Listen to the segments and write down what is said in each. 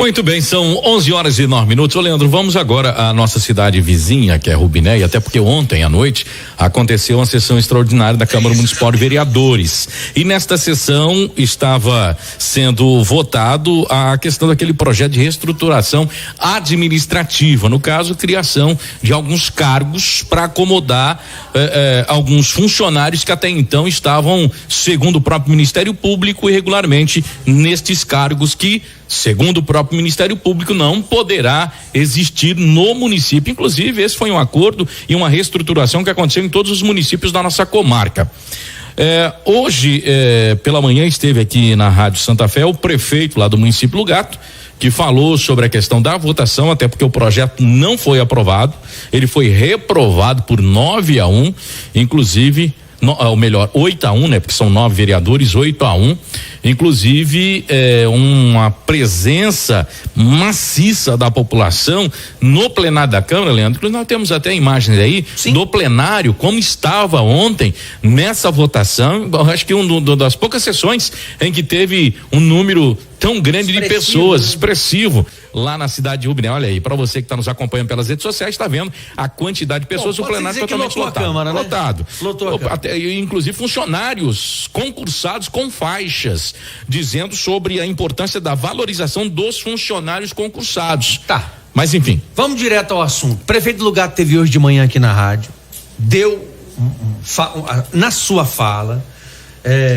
Muito bem, são 11h09. Ô Leandro, vamos agora à nossa cidade vizinha, que é Rubinéia, até porque ontem à noite aconteceu uma sessão extraordinária da Câmara Municipal de Vereadores. E nesta sessão estava sendo votado a questão daquele projeto de reestruturação administrativa, no caso, criação de alguns cargos para acomodar alguns funcionários que até então estavam, segundo o próprio Ministério Público, irregularmente nestes cargos que, segundo o próprio Ministério Público, não poderá existir no município. Inclusive, esse foi um acordo e uma reestruturação que aconteceu em todos os municípios da nossa comarca. Hoje, pela manhã, esteve aqui na Rádio Santa Fé o prefeito lá do município do Gato, que falou sobre a questão da votação, até porque o projeto não foi aprovado, ele foi reprovado por 9-1, inclusive, ou melhor, 8-1, né? Porque são 9 vereadores, 8-1. Inclusive, uma presença maciça da população no plenário da Câmara, Leandro. Nós temos até imagens aí. Sim. Do plenário, como estava ontem nessa votação. Acho que uma das poucas sessões em que teve um número tão grande de pessoas, expressivo, lá na cidade de Rubinéia. Olha aí, para você que está nos acompanhando pelas redes sociais, está vendo a quantidade de pessoas, o plenário totalmente lotado. Câmara, né? Lotado. Lotou até, inclusive funcionários concursados com faixas, dizendo sobre a importância da valorização dos funcionários concursados. Tá. Mas enfim. Vamos direto ao assunto. O prefeito Lugato teve hoje de manhã aqui na rádio, deu na sua fala,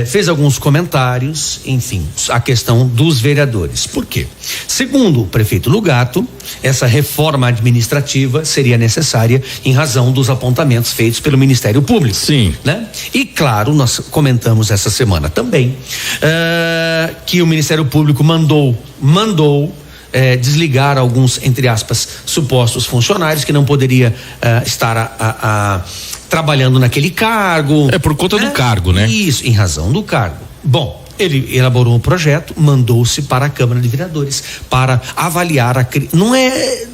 fez alguns comentários, enfim, a questão dos vereadores. Por quê? Segundo o prefeito Lugato, essa reforma administrativa seria necessária em razão dos apontamentos feitos pelo Ministério Público. Sim. Né? E claro, nós comentamos essa semana também que o Ministério Público mandou desligar alguns, entre aspas, supostos funcionários que não poderia estar trabalhando naquele cargo. Por conta do cargo, né? Isso, em razão do cargo. Bom, ele elaborou um projeto, mandou-se para a Câmara de Vereadores para avaliar não é,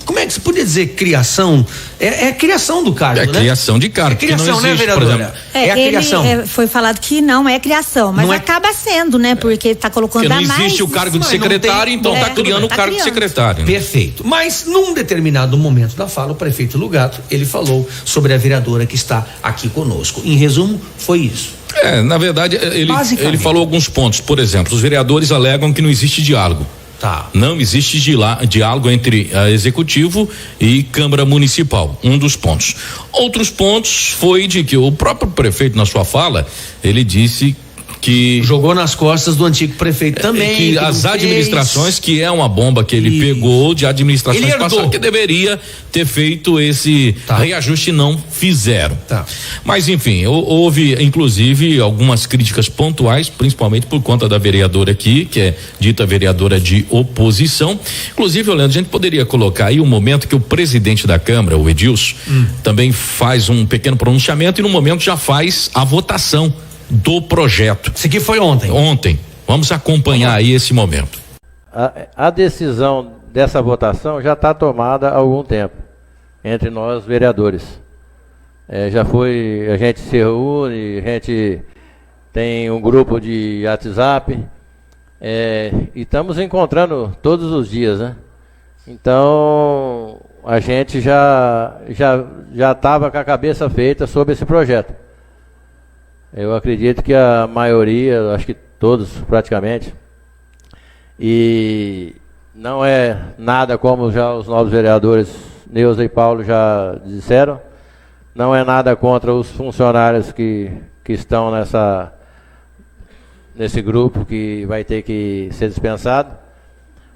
como é que se podia dizer criação? É criação do cargo, né? Criação de cargo. É criação, não existe, né, vereadora? A criação. Foi falado que não é criação, mas acaba sendo, né? Porque está colocando a mais. Não existe o cargo de secretário, então está criando o cargo de secretário. Né? Perfeito. Mas num determinado momento da fala, o prefeito Lugato, ele falou sobre a vereadora que está aqui conosco. Em resumo, foi isso. Na verdade, ele falou alguns pontos. Por exemplo, os vereadores alegam que não existe diálogo. Tá. Não existe diálogo entre Executivo e Câmara Municipal, um dos pontos. Outros pontos foi de que o próprio prefeito, na sua fala, ele disse que jogou nas costas do antigo prefeito também, que as administrações, que é uma bomba que ele pegou de administrações passadas, que deveria ter feito esse reajuste, não fizeram. Mas enfim, houve inclusive algumas críticas pontuais, principalmente por conta da vereadora aqui, que é dita vereadora de oposição. Inclusive, Leandro, a gente poderia colocar aí um momento que o presidente da Câmara, o Edilson, também faz um pequeno pronunciamento e no momento já faz a votação do projeto. Isso aqui foi ontem. Vamos acompanhar aí esse momento. A decisão dessa votação já está tomada há algum tempo entre nós vereadores. A gente se reúne, a gente tem um grupo de WhatsApp e estamos encontrando todos os dias, né? Então a gente já estava com a cabeça feita sobre esse projeto. Eu acredito que a maioria, acho que todos praticamente, e não é nada como já os novos vereadores Neuza e Paulo já disseram, não é nada contra os funcionários que estão nesse grupo que vai ter que ser dispensado,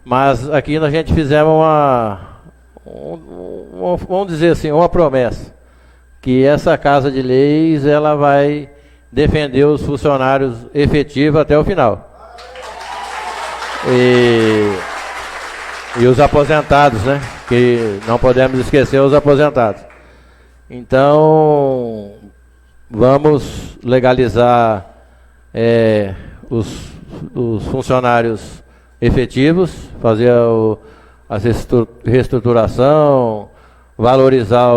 mas aqui a gente fizemos vamos dizer assim, uma promessa, que essa Casa de Leis ela vai defender os funcionários efetivos até o final. E os aposentados, né? Que não podemos esquecer os aposentados. Então, vamos legalizar os funcionários efetivos, fazer a reestruturação, valorizar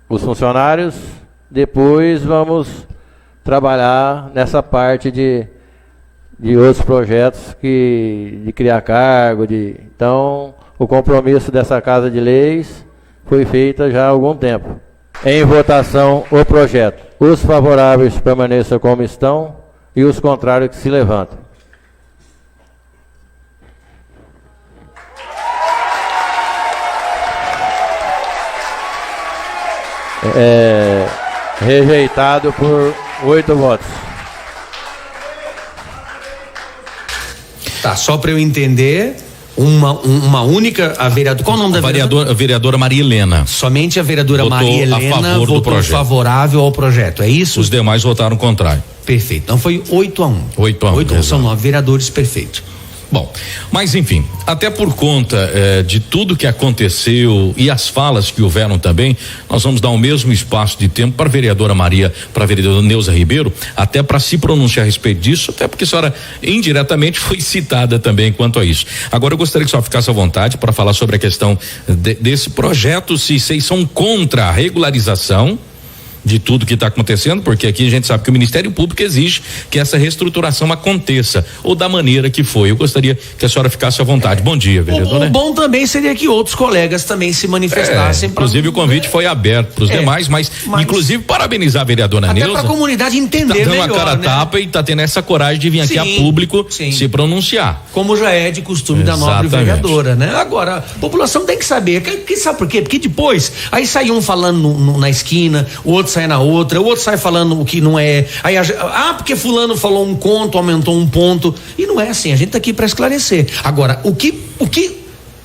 os funcionários. Depois vamos trabalhar nessa parte de outros projetos de criar cargo. Então, o compromisso dessa Casa de Leis foi feito já há algum tempo. Em votação, o projeto. Os favoráveis permaneçam como estão e os contrários que se levantem. Rejeitado por 8 votos. Tá, só para eu entender, uma única, a vereadora, qual o nome da vereadora? A vereadora Maria Helena. Somente a vereadora Votou Maria Helena votou favorável ao projeto, é isso? Os demais votaram contrário. Perfeito, então foi 8-1. 8-1. São 9 vereadores, perfeito. Bom, mas enfim, até por conta de tudo que aconteceu e as falas que houveram também, nós vamos dar o mesmo espaço de tempo para a vereadora Maria, para a vereadora Neuza Ribeiro, até para se pronunciar a respeito disso, até porque a senhora indiretamente foi citada também quanto a isso. Agora eu gostaria que a senhora ficasse à vontade para falar sobre a questão desse projeto, se vocês são contra a regularização de tudo que está acontecendo, porque aqui a gente sabe que o Ministério Público exige que essa reestruturação aconteça, ou da maneira que foi. Eu gostaria que a senhora ficasse à vontade. Bom dia, vereador. O bom também seria que outros colegas também se manifestassem. Inclusive o convite foi aberto para os demais, mas inclusive parabenizar a vereadora Neuza. Até para a comunidade entender melhor. Tá dando a cara tapa e tá tendo essa coragem de vir aqui a público se pronunciar. Como já é de costume da nobre vereadora, né? Agora, a população tem que saber, sabe por quê? Porque depois, aí sai um falando na esquina, o outro sai na outra, o outro sai falando o que não é, aí porque fulano falou um conto, aumentou um ponto, e não é assim, a gente tá aqui para esclarecer. Agora, o que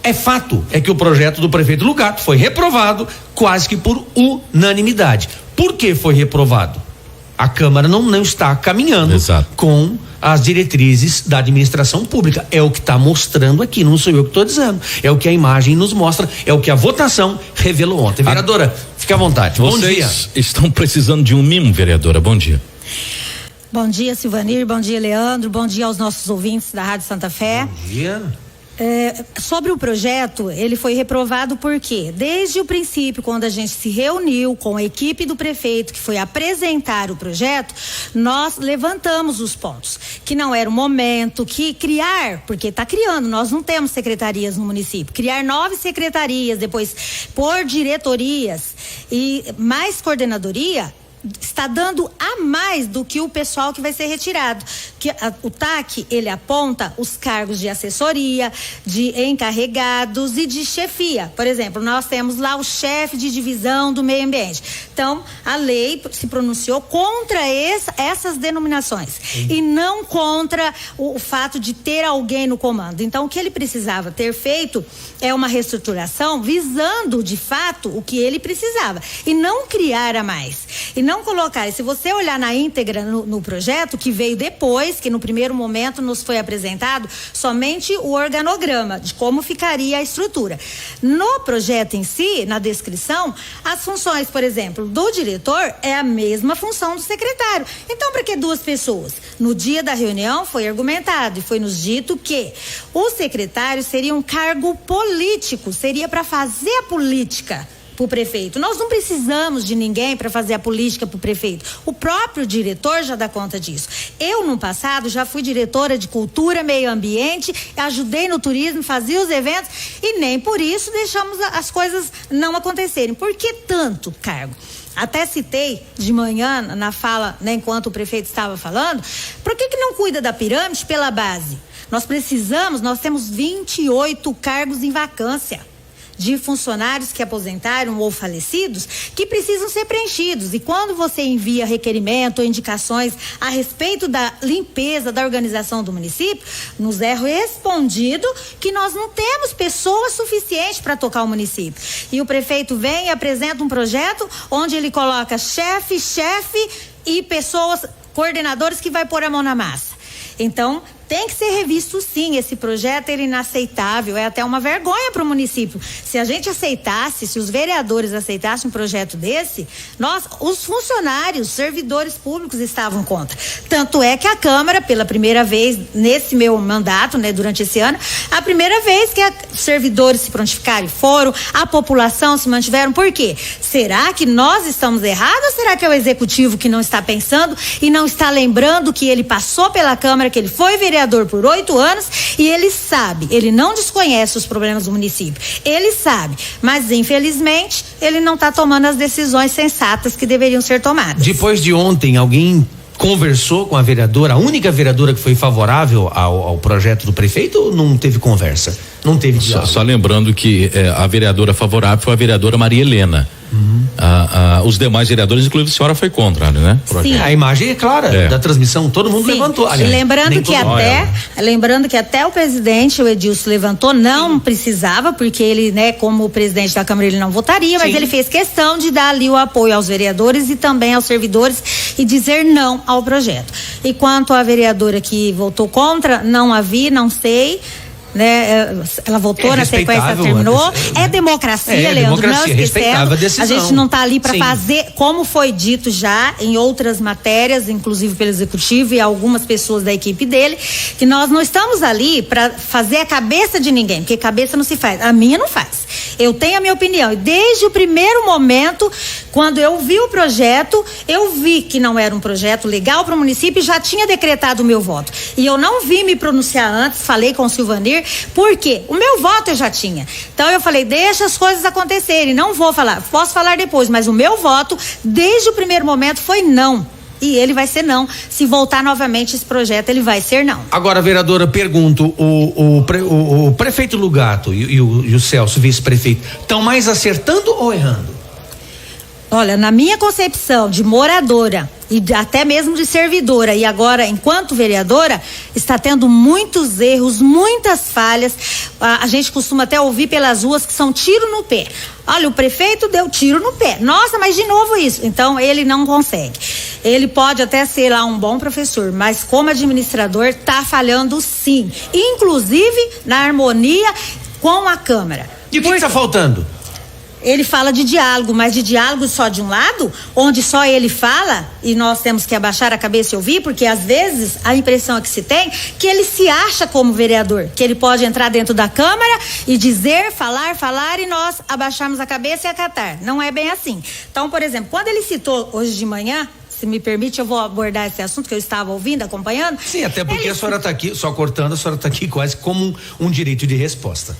é fato é que o projeto do prefeito Lucato foi reprovado quase que por unanimidade. Por que foi reprovado? A Câmara não está caminhando com as diretrizes da administração pública. É o que está mostrando aqui, não sou eu que estou dizendo. É o que a imagem nos mostra, é o que a votação revelou ontem. Vereadora, fique à vontade. Bom dia. Vocês estão precisando de um mimo, vereadora. Bom dia. Bom dia, Silvanir. Bom dia, Leandro. Bom dia aos nossos ouvintes da Rádio Santa Fé. Bom dia. Sobre o projeto, ele foi reprovado porque desde o princípio, quando a gente se reuniu com a equipe do prefeito que foi apresentar o projeto, nós levantamos os pontos, que não era o momento, que porque está criando, nós não temos secretarias no município, criar 9 secretarias, depois por diretorias e mais coordenadoria, está dando a mais do que o pessoal que vai ser retirado. O TAC, ele aponta os cargos de assessoria, de encarregados e de chefia. Por exemplo, nós temos lá o chefe de divisão do meio ambiente. Então, a lei se pronunciou contra essas denominações e não contra o fato de ter alguém no comando. Então, o que ele precisava ter feito é uma reestruturação visando, de fato, o que ele precisava e não criar a mais. E não colocar, se você olhar na íntegra no projeto, que veio depois, que no primeiro momento nos foi apresentado somente o organograma de como ficaria a estrutura. No projeto em si, na descrição, as funções, por exemplo, do diretor é a mesma função do secretário. Então, para que 2 pessoas? No dia da reunião foi argumentado e foi nos dito que o secretário seria um cargo político, seria para fazer a política para o prefeito. Nós não precisamos de ninguém para fazer a política para o prefeito. O próprio diretor já dá conta disso. Eu, no passado, já fui diretora de cultura, meio ambiente, ajudei no turismo, fazia os eventos e nem por isso deixamos as coisas não acontecerem. Por que tanto cargo? Até citei de manhã na fala, né, enquanto o prefeito estava falando, por que não cuida da pirâmide pela base? Nós temos 28 cargos em vacância de funcionários que aposentaram ou falecidos que precisam ser preenchidos. E quando você envia requerimento ou indicações a respeito da limpeza, da organização do município, nos é respondido que nós não temos pessoas suficientes para tocar o município. E o prefeito vem e apresenta um projeto onde ele coloca chefe e pessoas, coordenadores que vai pôr a mão na massa. Então, tem que ser revisto sim. Esse projeto é inaceitável, é até uma vergonha para o município. Se a gente aceitasse, se os vereadores aceitassem um projeto desse, os funcionários, servidores públicos estavam contra. Tanto é que a Câmara, pela primeira vez nesse meu mandato, né, durante esse ano, a primeira vez que os servidores se prontificaram, foram, a população se mantiveram. Por quê? Será que nós estamos errados ou será que é o executivo que não está pensando e não está lembrando que ele passou pela Câmara, que ele foi vereador por 8 anos e ele sabe, ele não desconhece os problemas do município, ele sabe, mas infelizmente ele não está tomando as decisões sensatas que deveriam ser tomadas. Depois de ontem, alguém conversou com a vereadora, a única vereadora que foi favorável ao projeto do prefeito, ou não teve conversa? Não teve diálogo? Só lembrando que a vereadora favorável foi a vereadora Maria Helena. Os demais vereadores, inclusive a senhora foi contra, né? Sim. A imagem é clara da transmissão, todo mundo levantou. Aliás, lembrando que até o presidente, o Edilson, levantou, não precisava, porque ele, né, como presidente da Câmara, ele não votaria, mas ele fez questão de dar ali o apoio aos vereadores e também aos servidores e dizer não ao projeto. E quanto à vereadora que votou contra, não a vi, não sei. Né, ela votou na sequência, terminou. É democracia, Leandro. Democracia, respeitável a decisão. A gente não está ali para fazer, como foi dito já em outras matérias, inclusive pelo executivo e algumas pessoas da equipe dele, que nós não estamos ali para fazer a cabeça de ninguém, porque cabeça não se faz. A minha não faz. Eu tenho a minha opinião. E desde o primeiro momento, quando eu vi o projeto, eu vi que não era um projeto legal para o município e já tinha decretado o meu voto. E eu não vi me pronunciar antes, falei com o Silvanir. Por quê? O meu voto eu já tinha. Então eu falei, deixa as coisas acontecerem, não vou falar, posso falar depois, mas o meu voto, desde o primeiro momento, foi não. E ele vai ser não. Se voltar novamente esse projeto, ele vai ser não. Agora, vereadora, pergunto, o prefeito Lugato e o Celso, vice-prefeito, estão mais acertando ou errando? Olha, na minha concepção de moradora e até mesmo de servidora e agora enquanto vereadora, está tendo muitos erros, muitas falhas. A gente costuma até ouvir pelas ruas que são tiro no pé. Olha, o prefeito deu tiro no pé. Nossa, mas de novo isso. Então ele não consegue. Ele pode até ser lá um bom professor, mas como administrador está falhando sim. Inclusive na harmonia com a Câmara. E o que está faltando? Ele fala de diálogo, mas de diálogo só de um lado, onde só ele fala e nós temos que abaixar a cabeça e ouvir, porque às vezes a impressão que se tem que ele se acha como vereador, que ele pode entrar dentro da Câmara e dizer, falar e nós abaixarmos a cabeça e acatar. Não é bem assim. Então, por exemplo, quando ele citou hoje de manhã, se me permite, eu vou abordar esse assunto que eu estava ouvindo, acompanhando. Sim, até porque a senhora está aqui, só cortando, a senhora está aqui quase como um direito de resposta.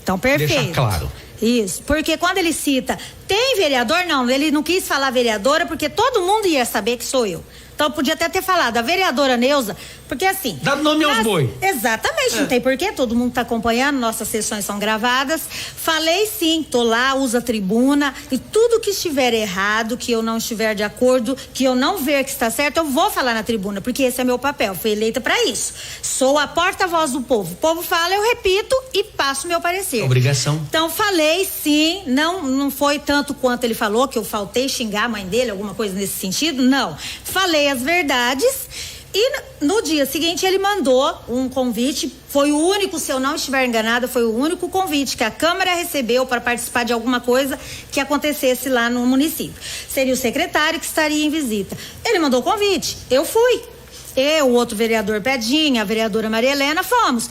Então, perfeito. Deixa claro. Isso, porque quando ele cita, tem vereador? Não, ele não quis falar vereadora porque todo mundo ia saber que sou eu. Então podia até ter falado a vereadora Neuza, porque assim... Dá nome aos boi. Exatamente, não tem porquê, todo mundo está acompanhando, nossas sessões são gravadas. Falei sim, tô lá, uso a tribuna e tudo que estiver errado, que eu não estiver de acordo, que eu não ver que está certo, eu vou falar na tribuna, porque esse é meu papel, fui eleita para isso. Sou a porta-voz do povo. O povo fala, eu repito e passo meu parecer. Obrigação. Então falei sim, não foi tanto quanto ele falou, que eu faltei xingar a mãe dele, alguma coisa nesse sentido, não. Falei as verdades e no dia seguinte ele mandou um convite, foi o único, se eu não estiver enganada, foi o único convite que a Câmara recebeu para participar de alguma coisa que acontecesse lá no município. Seria o secretário que estaria em visita. Ele mandou o convite, eu fui. Eu, o outro vereador Pedinha, a vereadora Maria Helena, fomos.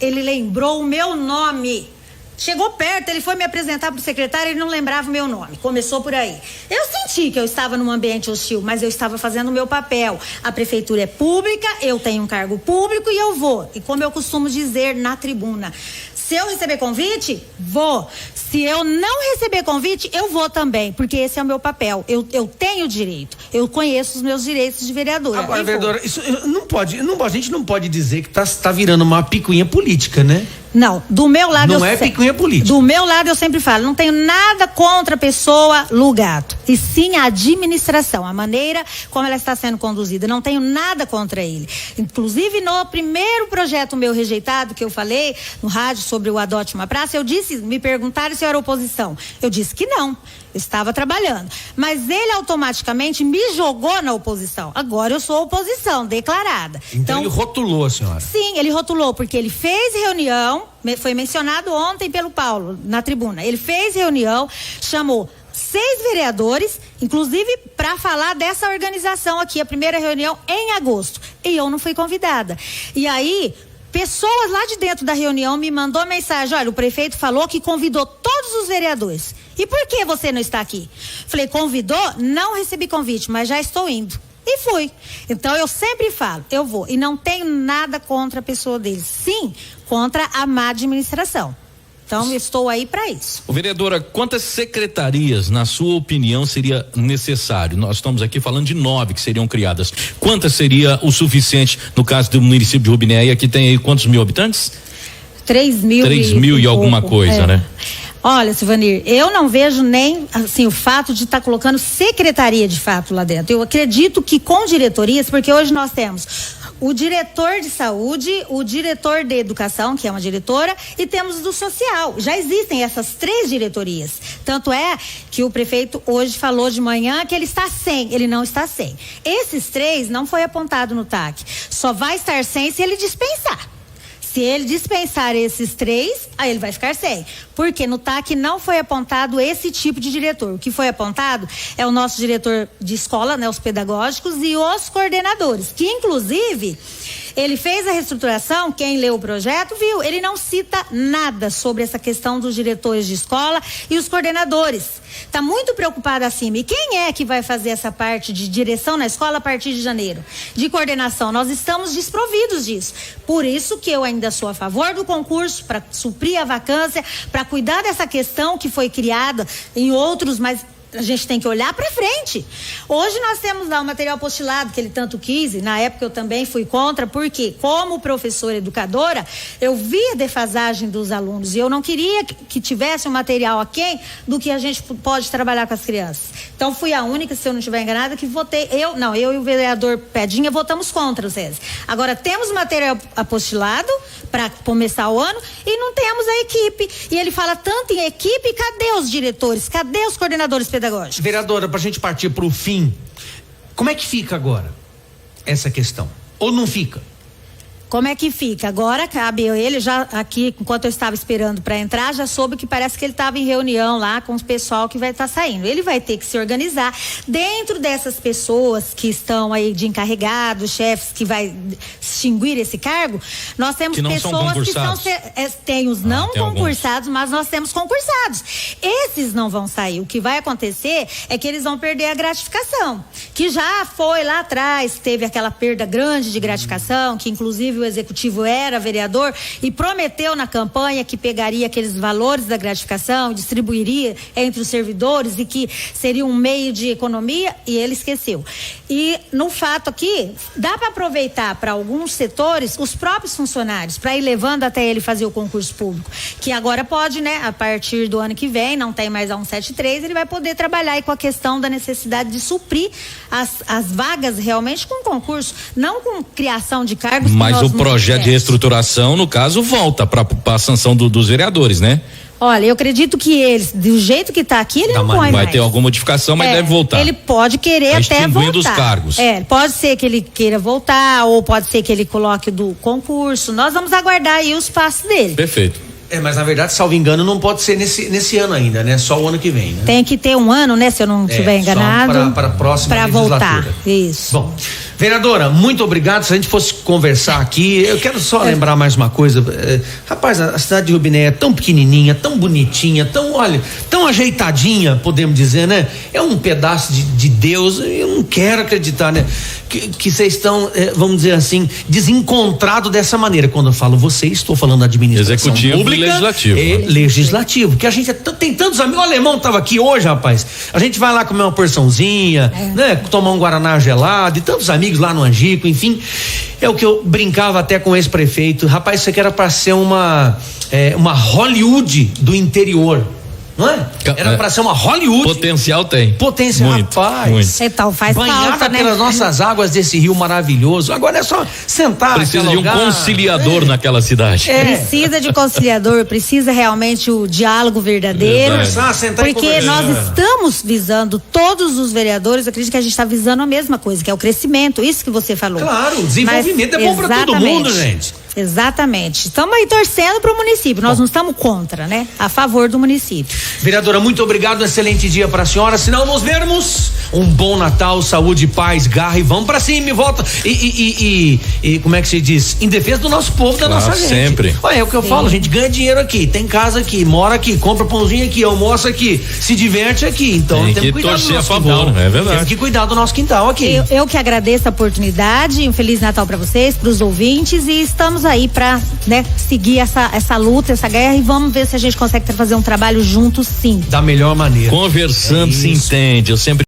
Ele lembrou o meu nome. Chegou perto, ele foi me apresentar para o secretário, ele não lembrava o meu nome. Começou por aí. Eu senti que eu estava num ambiente hostil, mas eu estava fazendo o meu papel. A prefeitura é pública, eu tenho um cargo público e eu vou. E como eu costumo dizer na tribuna, se eu receber convite, vou. Se eu não receber convite, eu vou também, porque esse é o meu papel. Eu tenho direito. Eu conheço os meus direitos de vereadora. Agora, vereadora, isso a gente não pode dizer que tá virando uma picuinha política, né? Não, do meu lado não é picuinha política. Do meu lado eu sempre falo, não tenho nada contra a pessoa Lugato, e sim a administração, a maneira como ela está sendo conduzida, não tenho nada contra ele. Inclusive no primeiro projeto meu rejeitado que eu falei no rádio sobre o Adote uma Praça, eu disse, me perguntaram se eu era oposição, eu disse que não. estava trabalhando. Mas ele automaticamente me jogou na oposição. Agora eu sou oposição, declarada. Então ele rotulou a senhora? Sim, ele rotulou, porque ele fez reunião, foi mencionado ontem pelo Paulo, na tribuna. Ele fez reunião, chamou 6 vereadores, inclusive para falar dessa organização aqui, a primeira reunião em agosto. E eu não fui convidada. E aí, pessoas lá de dentro da reunião me mandou mensagem: olha, o prefeito falou que convidou todos os vereadores. E por que você não está aqui? Falei, convidou? Não recebi convite, mas já estou indo. E fui. Então eu sempre falo, eu vou. E não tenho nada contra a pessoa deles. Sim, contra a má administração. Então, eu estou aí para isso. Vereadora, quantas secretarias, na sua opinião, seria necessário? Nós estamos aqui falando de 9 que seriam criadas. Quantas seria o suficiente no caso do município de Rubinéia, que tem aí quantos mil habitantes? 3 mil. 3 mil e alguma coisa, né? Olha, Silvanir, eu não vejo nem assim o fato de estar colocando secretaria de fato lá dentro. Eu acredito que com diretorias, porque hoje nós temos o diretor de saúde, o diretor de educação, que é uma diretora, e temos do social. Já existem essas 3 diretorias. Tanto é que o prefeito hoje falou de manhã que ele está sem. Ele não está sem. Esses 3 não foi apontado no TAC. Só vai estar sem se ele dispensar. Se ele dispensar esses 3, aí ele vai ficar sem. Porque no TAC não foi apontado esse tipo de diretor. O que foi apontado é o nosso diretor de escola, né, os pedagógicos e os coordenadores, que inclusive ele fez a reestruturação, quem leu o projeto viu, ele não cita nada sobre essa questão dos diretores de escola e os coordenadores. Está muito preocupado acima. E quem é que vai fazer essa parte de direção na escola a partir de janeiro? De coordenação. Nós estamos desprovidos disso. Por isso que eu ainda sou a favor do concurso, para suprir a vacância, para cuidar dessa questão que foi criada em outros, mas a gente tem que olhar para frente. Hoje nós temos lá o material apostilado que ele tanto quis, e na época eu também fui contra, porque como professora educadora, eu vi a defasagem dos alunos e eu não queria que tivesse um material aquém do que a gente pode trabalhar com as crianças. Então fui a única, se eu não estiver enganada, que votei, eu e o vereador Pedinha votamos contra o SESI. Agora temos material apostilado para começar o ano e não temos a equipe. E ele fala tanto em equipe, cadê os diretores? Cadê os coordenadores pedagógicos? Vereadora, pra gente partir pro fim, como é que fica agora essa questão? Ou não fica? Como é que fica? Agora cabe ele, já aqui, enquanto eu estava esperando para entrar, já soube que parece que ele estava em reunião lá com o pessoal que vai estar saindo. Ele vai ter que se organizar dentro dessas pessoas que estão aí de encarregados, chefes que vai extinguir esse cargo. Nós temos pessoas que são tem os não concursados, mas nós temos concursados. Esses não vão sair. O que vai acontecer é que eles vão perder a gratificação, que já foi lá atrás, teve aquela perda grande de gratificação, que inclusive o executivo era vereador e prometeu na campanha que pegaria aqueles valores da gratificação e distribuiria entre os servidores e que seria um meio de economia, e ele esqueceu. E no fato aqui, dá para aproveitar para alguns setores os próprios funcionários, para ir levando até ele fazer o concurso público, que agora pode, né, a partir do ano que vem, não tem mais a 173, ele vai poder trabalhar aí com a questão da necessidade de suprir as vagas realmente com concurso, não com criação de cargos. Mas o projeto de reestruturação, no caso, volta para a sanção dos vereadores, né? Olha, eu acredito que eles, do jeito que está aqui, ele não põe mais. Vai ter alguma modificação, mas deve voltar. Ele pode querer até voltar. Os cargos. Pode ser que ele queira voltar, ou pode ser que ele coloque do concurso. Nós vamos aguardar aí os passos dele. Perfeito. Mas na verdade, salvo engano, não pode ser nesse ano ainda, né? Só o ano que vem, né? Tem que ter um ano, né? Se eu não estiver enganado. Para a próxima legislatura. Para voltar. Isso. Bom, vereadora, muito obrigado. Se a gente fosse conversar aqui, eu quero só lembrar mais uma coisa. Rapaz, a cidade de Rubinéia é tão pequenininha, tão bonitinha, tão ajeitadinha, podemos dizer, né? É um pedaço de Deus. Eu não quero acreditar, né? Que vocês estão, vamos dizer assim, desencontrados dessa maneira. Quando eu falo vocês, estou falando da administração executivo pública e legislativo. Legislativo, que a gente tem tantos amigos. O alemão estava aqui hoje, rapaz. A gente vai lá comer uma porçãozinha, né? Tomar um guaraná gelado, e tantos amigos lá no Angico, enfim. É o que eu brincava até com o ex-prefeito. Rapaz, isso aqui era para ser uma Hollywood do interior. não é? Era pra ser uma Hollywood. Potencial tem. Potencial, muito, rapaz. muito. Então faz Banhar falta, né? pelas nossas águas desse rio maravilhoso. Agora é só sentar. Precisa de um conciliador naquela cidade. Precisa de conciliador, precisa realmente o diálogo verdadeiro. Sentar e porque conversar. nós estamos visando, todos os vereadores, eu acredito que a gente está visando a mesma coisa, que é o crescimento, isso que você falou. Claro, o desenvolvimento é bom para todo mundo, gente. Exatamente. Estamos aí torcendo para o município. Nós não estamos contra, né? A favor do município. Vereadora, muito obrigado. Um excelente dia para a senhora. Se não nos vermos, um bom Natal, saúde, paz, garra e vamos para cima e volta. E como é que se diz? Em defesa do nosso povo, da nossa gente. Sempre. Olha, é o que eu falo, a gente ganha dinheiro aqui, tem casa aqui, mora aqui, compra pãozinho aqui, almoça aqui, se diverte aqui. Então tem temos que que cuidar torcer do nosso a favor, quintal. é verdade. Temos que cuidar do nosso quintal aqui. Eu que agradeço a oportunidade. Um Feliz Natal para vocês, para os ouvintes, e estamos aí para, né, seguir essa luta, essa guerra, e vamos ver se a gente consegue fazer um trabalho juntos, sim. Da melhor maneira. Conversando se entende. Eu sempre